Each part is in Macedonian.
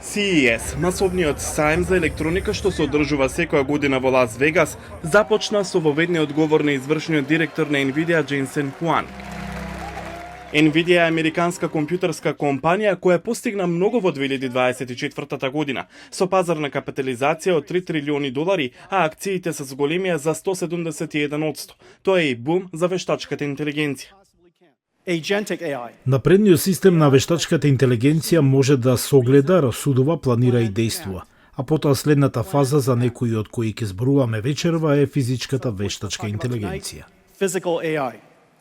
CES, масовниот сајм за електроника што се одржува секоја година во Лас Вегас, започна со воведниот говор на извршниот директор на Nvidia Jensen Huang. Nvidia е американска компјутерска компанија која постигна многу во 2024 година, со пазарна капитализација од 3 трилиони долари, а акциите се зголемија за 171%. Тоа е и бум за вештачката интелигенција. Напредниот систем на вештачката интелигенција може да согледа, расудува, планира и действува. А потоа следната фаза за некои од кои ќе зборуваме вечерва е физичката вештачка интелигенција.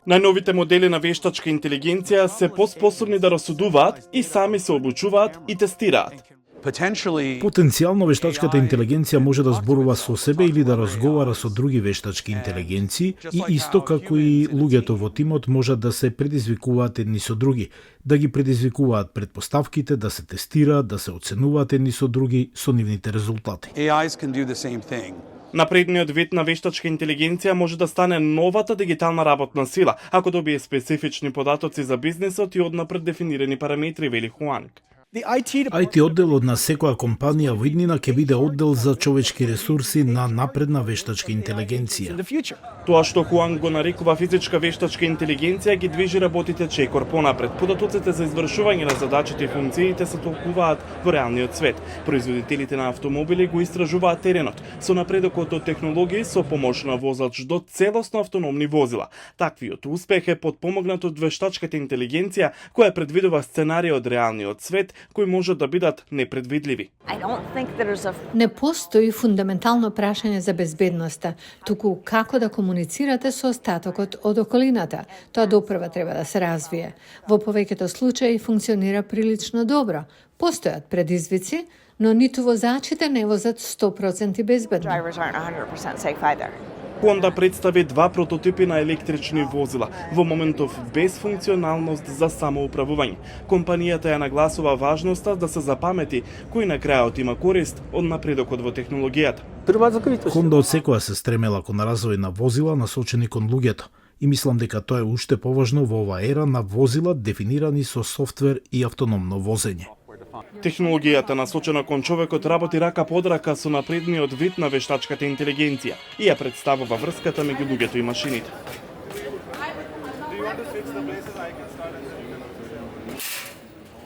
Најновите модели на вештачка интелигенција се поспособни да расудуваат и сами се обучуваат и тестираат. Потенцијално вештачката интелигенција може да зборува со себе или да разговара со други вештачки интелигенции и исто како и луѓето во тимот можат да се предизвикуваат едни со други, да ги предизвикуваат предпоставките, да се тестираат, да се оценуваат едни со други со нивните резултати. Напредниот вид на вештачка интелигенција може да стане новата дигитална работна сила, ако добие специфични податоци за бизнисот и однапред дефинирани параметри, вели Хуанг. IT одделот на секоја компанија во иднина ќе биде оддел за човечки ресурси на напредна вештачка интелигенција. Тоа што Хуанг го нарекува физичка вештачка интелигенција ги движи работите чекор понапред. Податоците за извршување на задачите и функциите се толкуваат во реалниот свет. Производителите на автомобили го истражуваат теренот со напредокот од технологии со помош на возач до целосно автономни возила. Таквиот успех е подпомогнат од вештачката интелигенција која предвидува сценарии од реалниот свет кои можат да бидат непредвидливи. Не постои фундаментално прашање за безбедноста, туку како да комуницирате со остатокот од околината. Тоа допрва треба да се развие. Во повеќето случаи функционира прилично добро. Постојат предизвици, но ниту возачите не возат 100% безбедно. Honda представи два прототипи на електрични возила, во моментов без функционалност за самоуправување. Компанијата ја нагласува важноста да се запамети кој на крајот има корист од напредокот во технологијата. Honda од секоја се стремела кон развој на возила насочени кон луѓето и мислам дека тоа е уште поважно во оваа ера на возила дефинирани со софтвер и автономно возење. Технологијата насочена кон човекот работи рака под рака со напредниот вид на вештачката интелигенција и ја представува врската меѓу луѓето и машините.